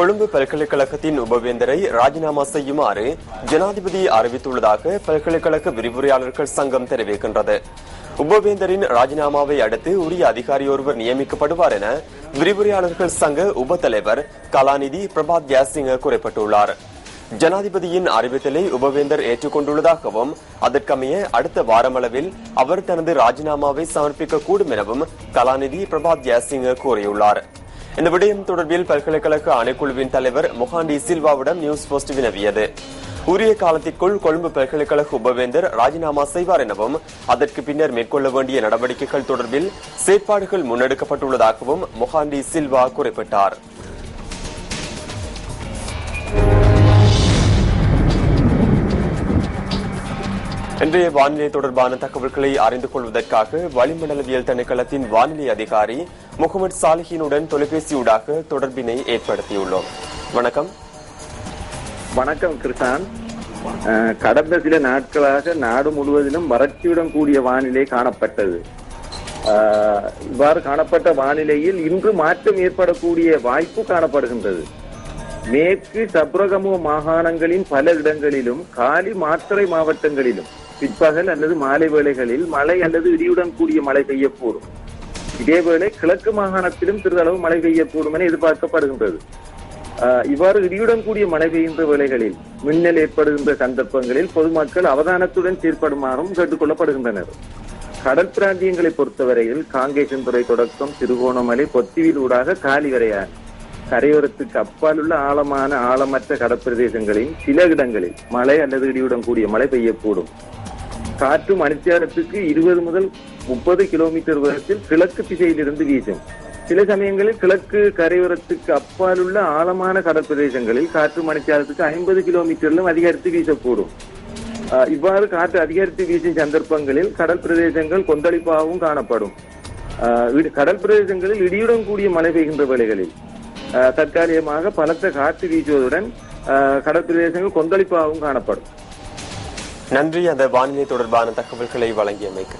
கொழும்பு பல்கலைக்கழகத்தின் உபவேந்தரை ராஜினாமா செய்யுமாறு ஜனாதிபதி அறிவித்துள்ளதாக பல்கலைக்கழக விரிவுரையாளர்கள் சங்கம் தெரிவிக்கின்றது. உபவேந்தரின் ராஜினாமாவை அடுத்து உரிய அதிகாரியொருவர் நியமிக்கப்படுவார் என விரிவுரையாளர்கள் சங்க உப தலைவர் கலாநிதி பிரபாத் ஜாசிங்க குறிப்பிட்டுள்ளார். ஜனாதிபதியின் அறிவித்தலை உபவேந்தர் ஏற்றுக்கொண்டுள்ளதாகவும் அதற்கமைய அடுத்த வாரமளவில் அவர் தனது ராஜினாமாவை சமர்ப்பிக்கக்கூடும் எனவும் கலாநிதி பிரபாத் ஜாசிங்க கூறியுள்ளார். இந்த விடயம் தொடர்பில் பல்கலைக்கழக ஆணைக்குழுவின் தலைவர் மொஹாண்டி சில்வாவிடம் நியூஸ் போஸ்ட் வினவியது. உரிய காலத்திற்குள் கொழும்பு பல்கலைக்கழக உபவேந்தர் ராஜினாமா செய்வார் எனவும் அதற்கு பின்னர் மேற்கொள்ள வேண்டிய நடவடிக்கைகள் தொடர்பில் செயற்பாடுகள் முன்னெடுக்கப்பட்டுள்ளதாகவும் மொஹாண்டி சில்வா குறிப்பிட்டார். இன்றைய வானிலை தொடர்பான தகவல்களை அறிந்து கொள்வதற்காக வளிமண்டலவியல் திணைக்களத்தின் வானிலை அதிகாரி முகமது சாலிஹினுடன் தொலைபேசியூடாக தொடர்பினை ஏற்படுத்தியுள்ளோம். வணக்கம். வணக்கம் கிருஷ்ணன். கடந்த சில நாட்களாக நாடு முழுவதிலும் வறட்சியுடன் கூடிய வானிலை காணப்பட்டது. இவ்வாறு காணப்பட்ட வானிலையில் இன்று மாற்றம் ஏற்படக்கூடிய வாய்ப்பு காணப்படுகின்றது. மேற்கு சப்ரகமுவ மாகாணங்களின் பல இடங்களிலும் காலி மாத்தறை மாவட்டங்களிலும் பிற்பகல் அல்லது மாலை வேளைகளில் மழை அல்லது இடியுடன் கூடிய மழை பெய்யக்கூடும். இதேவேளை கிழக்கு மாகாணத்திலும் சிறிதளவு மழை பெய்யக்கூடும் என எதிர்பார்க்கப்படுகின்றது. இவ்வாறு இடியுடன் கூடிய மழை பெய்கின்ற வேளைகளில் மின்னல் ஏற்படுகின்ற சந்தர்ப்பங்களில் பொதுமக்கள் அவதானத்துடன் செயற்படுமாறும் கேட்டுக் கொள்ளப்படுகின்றனர். கடல் பிராந்தியங்களை பொறுத்தவரையில் காங்கேசன்துறை தொடக்கம் திருகோணமலை பொத்திவில் ஊடாக காலி வரையான கரையோரத்துக்கு அப்பால் உள்ள ஆழமற்ற கடற்பிரதேசங்களின் சில இடங்களில் மழை அல்லது இடியுடன் கூடிய மழை பெய்யக்கூடும். காற்று மணித்தியாலத்துக்கு 20 முதல் 30 கிலோமீட்டர் வேகத்தில் கிழக்கு திசையிலிருந்து வீசும். சில சமயங்களில் கிழக்கு கரையோரத்துக்கு அப்பால் உள்ள ஆழமான கடற்பிரதேசங்களில் காற்று மணித்தியாலத்துக்கு 50 கிலோமீட்டரிலும் அதிகரித்து வீசக்கூடும். இவ்வாறு காற்று அதிகரித்து வீசும் சந்தர்ப்பங்களில் கடல் பிரதேசங்கள் கொந்தளிப்பாகவும் காணப்படும். கடல் பிரதேசங்களில் இடியுடன் கூடிய மழை பெய்கின்ற வேளைகளில் தற்காலிகமாக பலத்த காற்று வீசுவதுடன் கடற்பிரதேசங்கள் கொந்தளிப்பாகவும் காணப்படும். நன்றி. அந்த வானிலை தொடர்பான தகவல்களை வழங்கியமைக்கு.